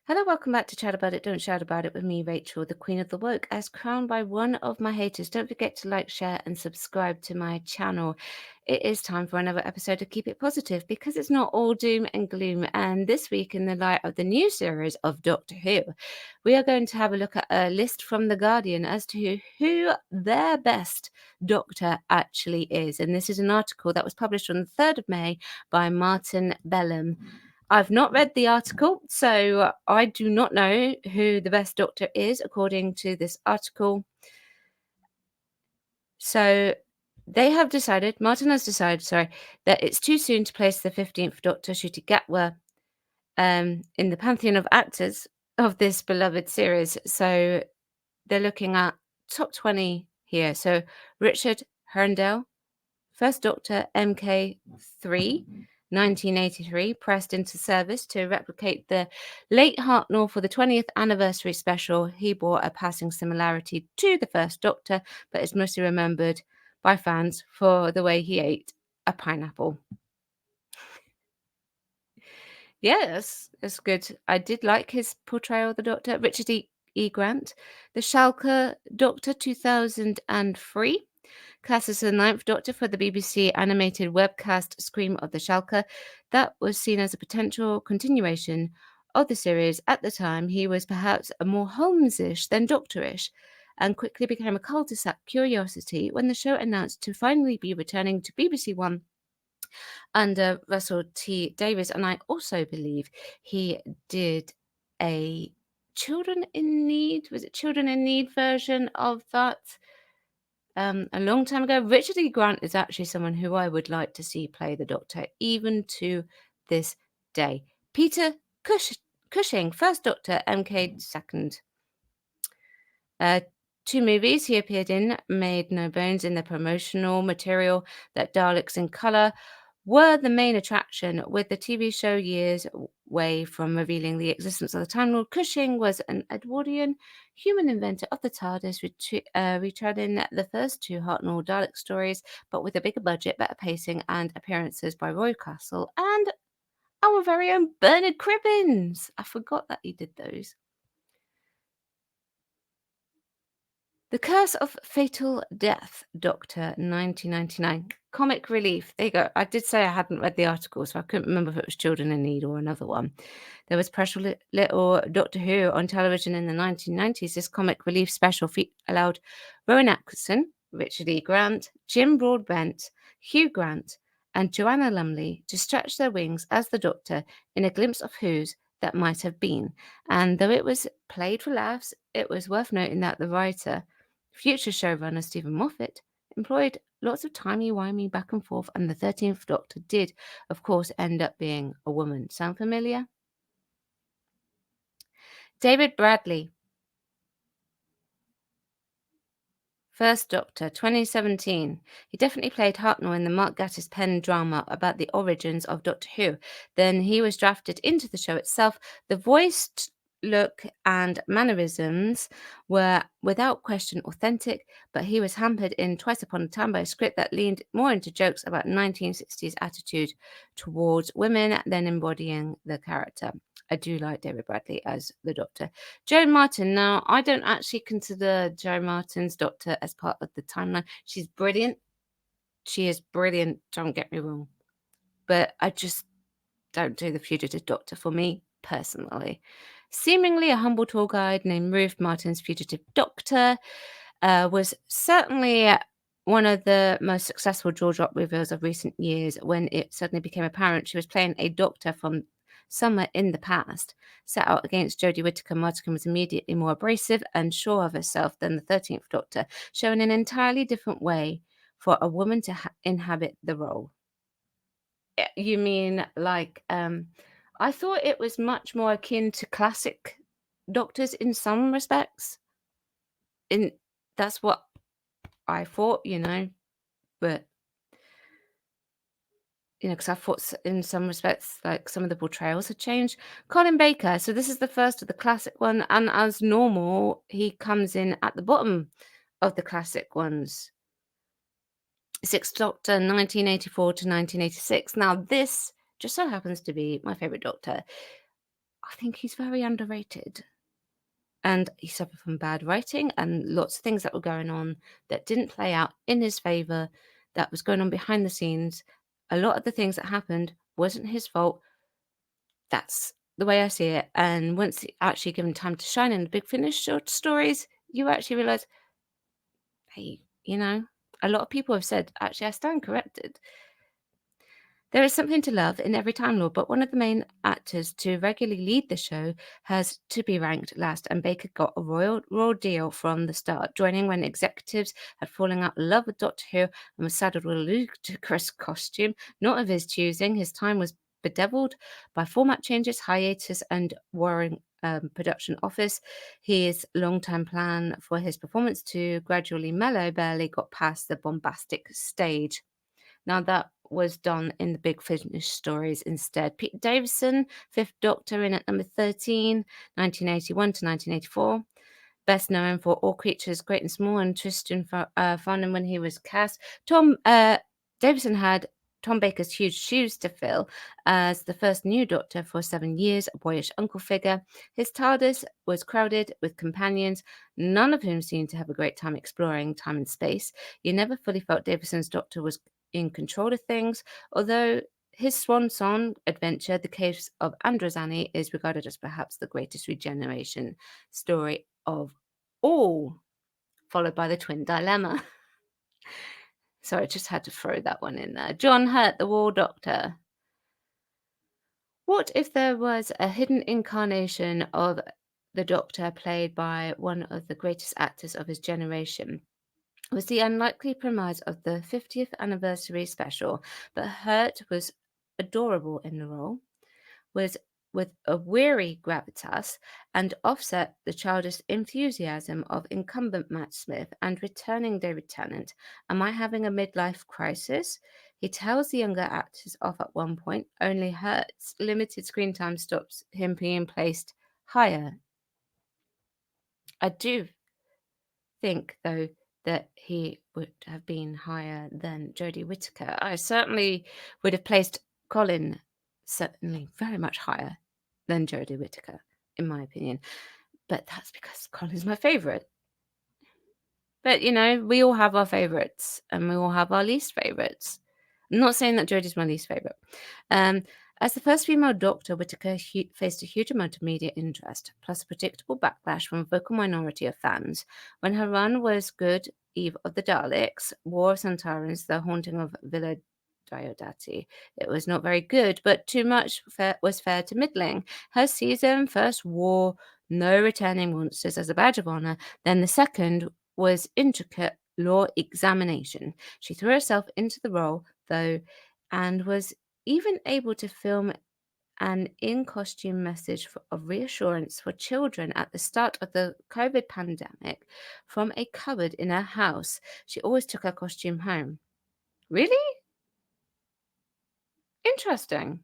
Hello, welcome back to Chat About It, Don't Shout About It with me, Rachel, the Queen of the Woke, as crowned by one of my haters. Don't forget to like, share, and subscribe to my channel. It is time for another episode of Keep It Positive because it's not all doom and gloom. And this week, in the light of the new series of Doctor Who, we are going to have a look at a list from The Guardian as to who their best Doctor actually is. And this is an article that was published on the 3rd of May by Martin Bellum. I've not read the article, so I do not know who the best Doctor is according to this article. So Martin has decided, that it's too soon to place the 15th Doctor, Ncuti Gatwa, in the pantheon of actors of this beloved series. So they're looking at top 20 here. So Richard Herndale, First Doctor, MK3, 1983, pressed into service to replicate the late Hartnell for the 20th anniversary special. He bore a passing similarity to the First Doctor, but is mostly remembered by fans for the way he ate a pineapple. Yes, it's good. I did like his portrayal of the Doctor. Richard E. Grant, The Schalke Doctor, 2003. Cast as the Ninth Doctor for the BBC animated webcast Scream of the Schalke. That was seen as a potential continuation of the series. At the time, he was perhaps a more Holmes-ish than Doctor-ish, and quickly became a cul-de-sac curiosity when the show announced to finally be returning to BBC One under Russell T Davies. And I also believe he did a Children in Need version of that a long time ago. Richard E. Grant is actually someone who I would like to see play the Doctor, even to this day. Peter Cushing, First Doctor, MK second. Two movies he appeared in made no bones in the promotional material that Daleks in Colour were the main attraction, with the TV show years away from revealing the existence of the Time Lord. Cushing was an Edwardian human inventor of the TARDIS, retelling the first two Hartnell Dalek stories, but with a bigger budget, better pacing, and appearances by Roy Castle and our very own Bernard Cribbins. I forgot that he did those. The Curse of Fatal Death, Doctor, 1999. Comic Relief. There you go. I did say I hadn't read the article, so I couldn't remember if it was Children in Need or another one. There was Precious Little Doctor Who on television in the 1990s. This comic relief special allowed Rowan Atkinson, Richard E. Grant, Jim Broadbent, Hugh Grant, and Joanna Lumley to stretch their wings as the Doctor in a glimpse of who's that might have been. And though it was played for laughs, it was worth noting that the writer, future showrunner Stephen Moffat, employed lots of timey-wimey back and forth, and the 13th Doctor did, of course, end up being a woman. Sound familiar? David Bradley, First Doctor, 2017. He definitely played Hartnell in the Mark Gatiss pen drama about the origins of Doctor Who. Then he was drafted into the show itself. The voiced look and mannerisms were without question authentic, but he was hampered in Twice Upon a Time by a script that leaned more into jokes about 1960s attitude towards women than embodying the character. I do like David Bradley as the Doctor. Joan Martin. Now, I don't actually consider Joan Martin's Doctor as part of the timeline. She's brilliant. She is brilliant, don't get me wrong. But I just don't do the Fugitive Doctor for me, personally. Seemingly a humble tour guide named Ruth, Martin's Fugitive Doctor, was certainly one of the most successful George Rock reveals of recent years when it suddenly became apparent she was playing a doctor from somewhere in the past. Set out against Jodie Whittaker, Martin was immediately more abrasive and sure of herself than the 13th Doctor, showing an entirely different way for a woman to inhabit the role. You mean like, I thought it was much more akin to classic Doctors in some respects. That's what I thought, but because I thought in some respects, like some of the portrayals had changed. Colin Baker. So this is the first of the classic one, and as normal, he comes in at the bottom of the classic ones. Sixth Doctor, 1984 to 1986. Now, this just so happens to be my favorite Doctor. I think he's very underrated. And he suffered from bad writing and lots of things that were going on that didn't play out in his favor, that was going on behind the scenes. A lot of the things that happened wasn't his fault. That's the way I see it. And once actually given time to shine in the Big Finish short stories, you actually realize, hey, a lot of people have said, actually, I stand corrected. There is something to love in every Time Lord, but one of the main actors to regularly lead the show has to be ranked last, and Baker got a royal deal from the start, joining when executives had fallen out of love with Doctor Who and was saddled with a ludicrous costume, not of his choosing. His time was bedeviled by format changes, hiatus, and warring production office. His long-term plan for his performance to gradually mellow barely got past the bombastic stage. Now, that was done in the Big Finish stories instead. Peter Davison, Fifth Doctor, in at number 13, 1981 to 1984. Best known for All Creatures Great and Small and Tristan Farnham when he was cast. Davison had Tom Baker's huge shoes to fill as the first new Doctor for 7 years, a boyish uncle figure. His TARDIS was crowded with companions, none of whom seemed to have a great time exploring time and space. You never fully felt Davison's Doctor was in control of things, although his swan song adventure, The Caves of Androzani, is regarded as perhaps the greatest regeneration story of all, followed by The Twin Dilemma. So I just had to throw that one in there. John Hurt, the War Doctor. What if there was a hidden incarnation of the Doctor played by one of the greatest actors of his generation? Was the unlikely premise of the 50th anniversary special, but Hurt was adorable in the role, was with a weary gravitas, and offset the childish enthusiasm of incumbent Matt Smith and returning David Tennant. Am I having a midlife crisis? He tells the younger actors off at one point, only Hurt's limited screen time stops him being placed higher. I do think, though, that he would have been higher than Jodie Whittaker. I certainly would have placed Colin certainly very much higher than Jodie Whittaker, in my opinion. But that's because Colin's my favourite. But, we all have our favourites and we all have our least favourites. I'm not saying that Jodie's my least favourite. As the first female Doctor, Whittaker faced a huge amount of media interest, plus a predictable backlash from a vocal minority of fans. When her run was good, Eve of the Daleks, War of Centaurans, The Haunting of Villa Diodati, it was not very good, but too much was fair to middling. Her season first wore No Returning Monsters as a badge of honour, then the second was intricate law examination. She threw herself into the role, though, and was even able to film an in-costume message of reassurance for children at the start of the COVID pandemic from a cupboard in her house. She always took her costume home. Really? Interesting.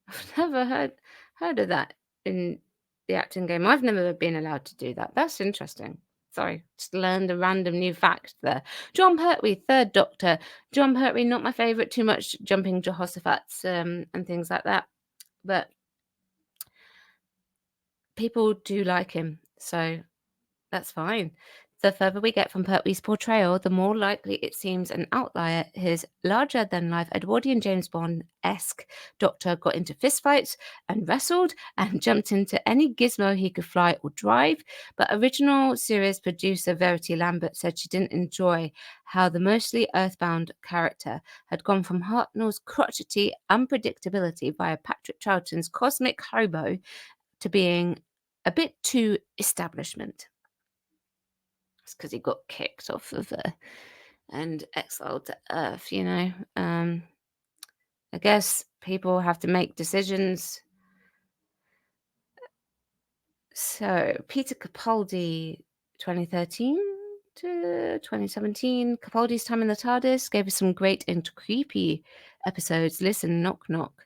I've never heard of that in the acting game. I've never been allowed to do that. That's interesting. Sorry, just learned a random new fact there. John Pertwee, Third Doctor. John Pertwee, not my favourite, too much jumping Jehoshaphat's and things like that. But people do like him, so that's fine. The further we get from Pertwee's portrayal, the more likely it seems an outlier. His larger-than-life Edwardian James Bond-esque Doctor got into fistfights and wrestled and jumped into any gizmo he could fly or drive, but original series producer Verity Lambert said she didn't enjoy how the mostly earthbound character had gone from Hartnell's crotchety unpredictability via Patrick Charlton's cosmic hobo to being a bit too establishment. It's because he got kicked off of and exiled to Earth, I guess people have to make decisions. So, Peter Capaldi, 2013 to 2017. Capaldi's time in the TARDIS gave us some great and creepy episodes. Listen, Knock Knock.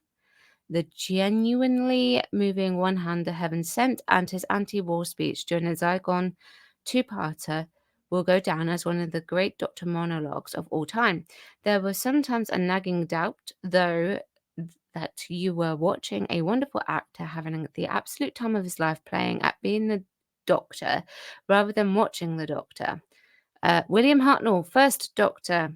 The genuinely moving One Hand to Heaven Sent and his anti-war speech during a Zygon two-parter will go down as one of the great Doctor monologues of all time. There was sometimes a nagging doubt, though, that you were watching a wonderful actor having the absolute time of his life playing at being the Doctor rather than watching the Doctor. William Hartnell, first Doctor.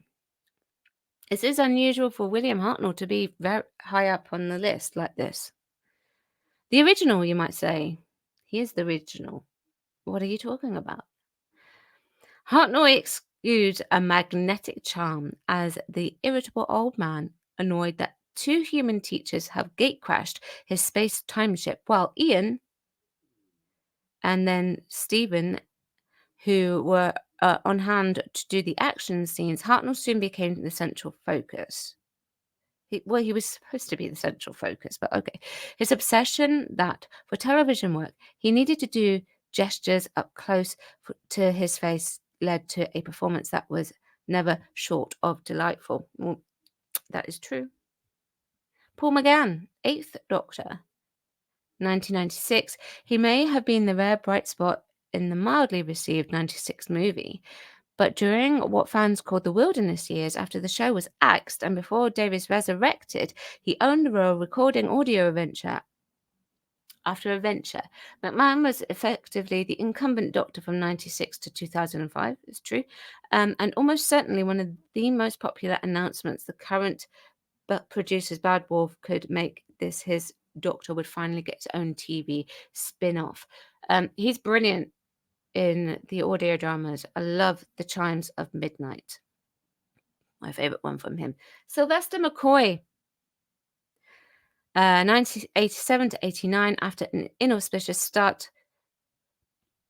It is unusual for William Hartnell to be very high up on the list like this. The original, you might say. He is the original. What are you talking about? Hartnell exudes a magnetic charm as the irritable old man, annoyed that two human teachers have gatecrashed his space-time ship, while Ian and then Stephen, who were on hand to do the action scenes. Hartnell soon became the central focus. He was supposed to be the central focus, but okay. His obsession that for television work, he needed to do gestures up close to his face led to a performance that was never short of delightful. Well, that is true. Paul McGann, Eighth Doctor, 1996. He may have been the rare bright spot in the mildly received 96 movie, but during what fans called the wilderness years after the show was axed and before Davies resurrected, he owned the role recording audio adventure after adventure. McMahon was effectively the incumbent Doctor from 96 to 2005, it's true, and almost certainly one of the most popular announcements the current producers Bad Wolf could make this his Doctor would finally get his own TV spin-off. He's brilliant in the audio dramas. I love The Chimes of Midnight. My favorite one from him. Sylvester McCoy, 1987 to 89. After an inauspicious start,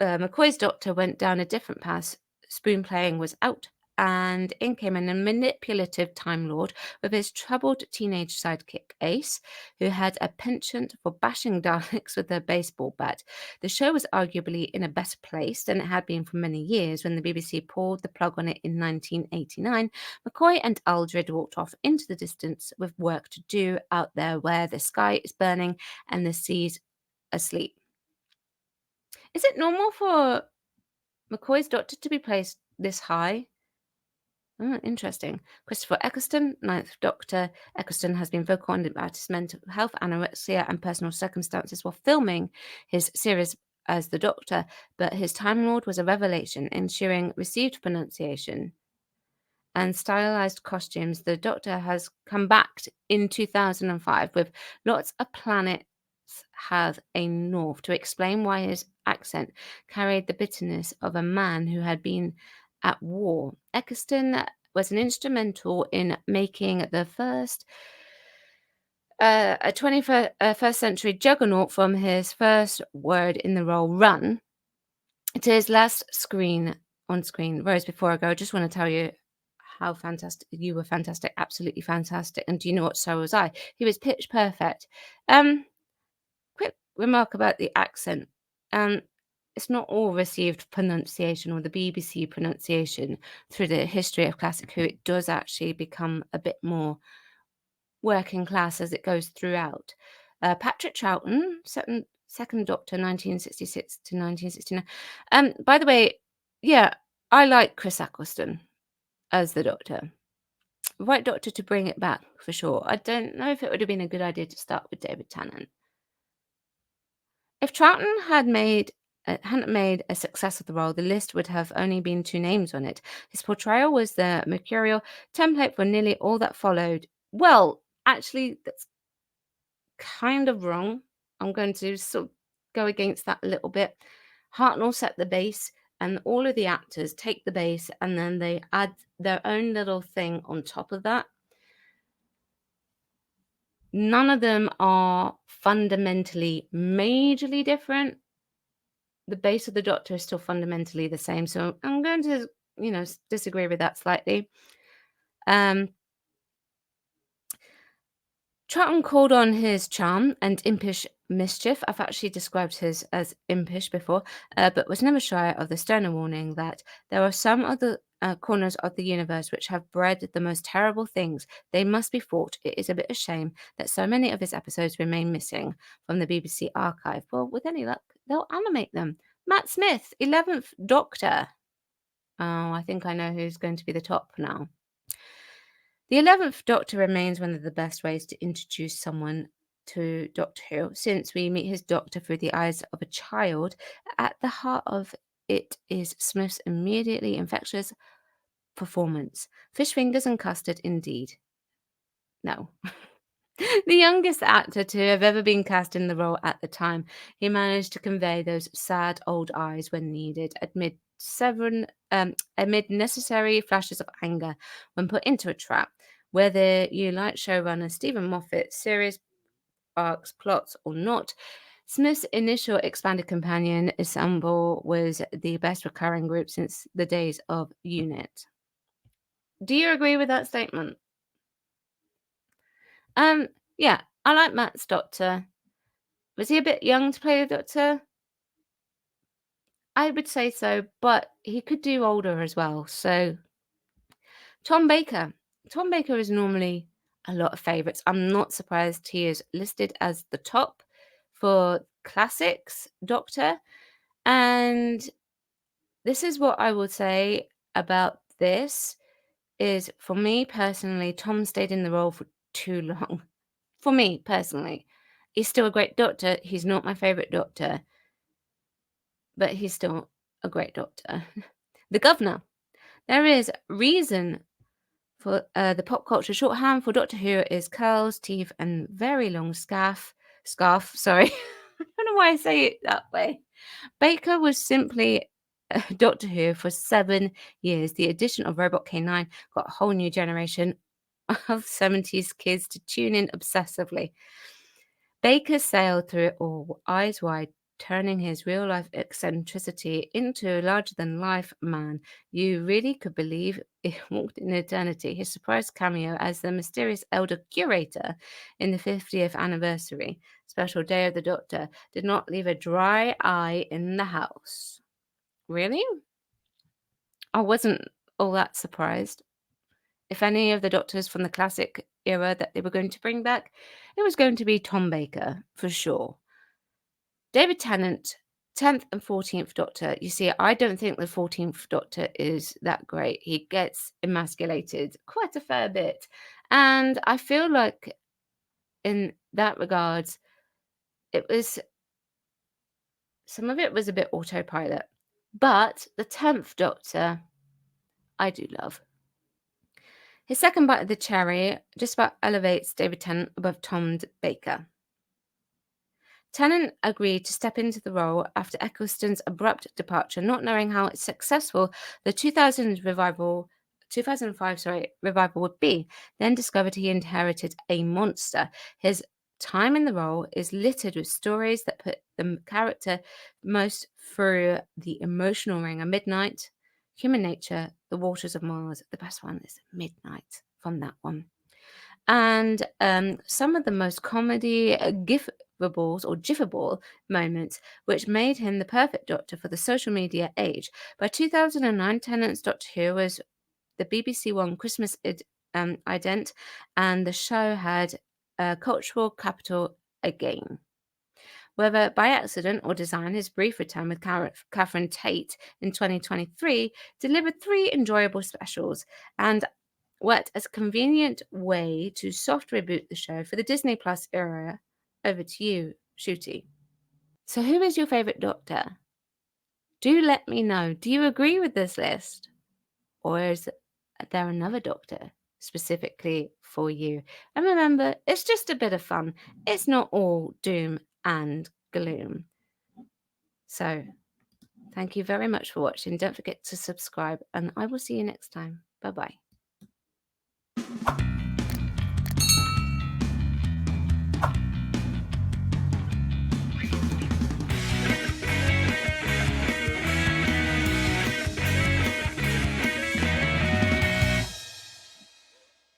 McCoy's Doctor went down a different path. Spoon playing was out, and in came a manipulative Time Lord with his troubled teenage sidekick Ace, who had a penchant for bashing Daleks with a baseball bat. The show was arguably in a better place than it had been for many years when the BBC pulled the plug on it in 1989. McCoy and Aldred walked off into the distance with work to do out there where the sky is burning and the sea's asleep. Is it normal for McCoy's Doctor to be placed this high? Interesting. Christopher Eccleston, Ninth Doctor. Eccleston has been vocal about his mental health, anorexia, and personal circumstances while filming his series as the Doctor, but his Time Lord was a revelation, ensuring received pronunciation and stylized costumes. The Doctor has come back in 2005 with lots of planets have a north to explain why his accent carried the bitterness of a man who had been at war. Eccleston was an instrumental in making the first a 21st century juggernaut from his first word in the role run to his last on screen. Rose, before I go, I just want to tell you how fantastic you were. Fantastic, absolutely fantastic. And do you know what? So was I. He was pitch perfect. Quick remark about the accent. It's not all received pronunciation or the BBC pronunciation through the history of Classic Who. It does actually become a bit more working class as it goes throughout. Patrick Troughton, second Doctor, 1966 to 1969. By the way, yeah, I like Chris Eccleston as the Doctor. Right Doctor to bring it back, for sure. I don't know if it would have been a good idea to start with David Tennant. If Troughton hadn't made a success of the role, the list would have only been 2 names on it. His portrayal was the mercurial template for nearly all that followed. Well, actually, that's kind of wrong. I'm going to sort of go against that a little bit. Hartnell set the base, and all of the actors take the base, and then they add their own little thing on top of that. None of them are fundamentally, majorly different. The base of the Doctor is still fundamentally the same. So I'm going to, disagree with that slightly. Troughton called on his charm and impish mischief. I've actually described his as impish before, but was never shy of the sterner warning that there are some other corners of the universe which have bred the most terrible things. They must be fought. It is a bit of shame that so many of his episodes remain missing from the BBC archive. Well, with any luck, they'll animate them. Matt Smith, 11th Doctor. Oh, I think I know who's going to be the top now. The 11th Doctor remains one of the best ways to introduce someone to Doctor Who, since we meet his Doctor through the eyes of a child. At the heart of it is Smith's immediately infectious performance. Fish fingers and custard, indeed. No. The youngest actor to have ever been cast in the role at the time, he managed to convey those sad old eyes when needed, amid necessary flashes of anger when put into a trap. Whether you like showrunner Stephen Moffat's series arcs, plots, or not, Smith's initial expanded companion ensemble was the best recurring group since the days of UNIT. Do you agree with that statement? Yeah, I like Matt's Doctor. Was he a bit young to play the Doctor? I would say so, but he could do older as well. So, Tom Baker. Tom Baker is normally a lot of favourites. I'm not surprised he is listed as the top for classics Doctor. And this is what I would say about this is, for me personally, Tom stayed in the role for too long. For me personally. He's still a great Doctor. He's not my favourite Doctor, but he's still a great Doctor. The Governor. There is reason for the pop culture shorthand for Doctor Who is curls, teeth, and very long scarf. Sorry, I don't know why I say it that way. Baker was simply Doctor Who for 7 years. The addition of Robot K9 got a whole new generation of 70s kids to tune in obsessively. Baker sailed through it all, eyes wide, turning his real-life eccentricity into a larger-than-life man. You really could believe it walked in eternity. His surprise cameo as the mysterious elder curator in the 50th anniversary special Day of the Doctor did not leave a dry eye in the house. Really? I wasn't all that surprised. If any of the Doctors from the classic era that they were going to bring back, it was going to be Tom Baker, for sure. David Tennant, 10th and 14th Doctor. You see, I don't think the 14th Doctor is that great. He gets emasculated quite a fair bit. And I feel like in that regards, some of it was a bit autopilot. But the 10th Doctor, I do love. His second bite of the cherry just about elevates David Tennant above Tom Baker. Tennant agreed to step into the role after Eccleston's abrupt departure, not knowing how successful the 2005 revival would be. Then discovered he inherited a monster. His time in the role is littered with stories that put the character most through the emotional ring of Midnight, Human Nature, The Waters of Mars. The best one is Midnight from that one. And some of the most comedy gifable moments, which made him the perfect Doctor for the social media age. By 2009, Tennant's Doctor Who was the BBC One Christmas ident, and the show had a cultural capital again. Whether by accident or design, his brief return with Catherine Tate in 2023 delivered 3 enjoyable specials and worked as a convenient way to soft reboot the show for the Disney Plus era. Over to you, Shooty. So who is your favourite Doctor? Do let me know. Do you agree with this list? Or is there another Doctor specifically for you? And remember, it's just a bit of fun. It's not all doom and gloom. So thank you very much for watching. Don't forget to subscribe, and I will see you next time. Bye-bye.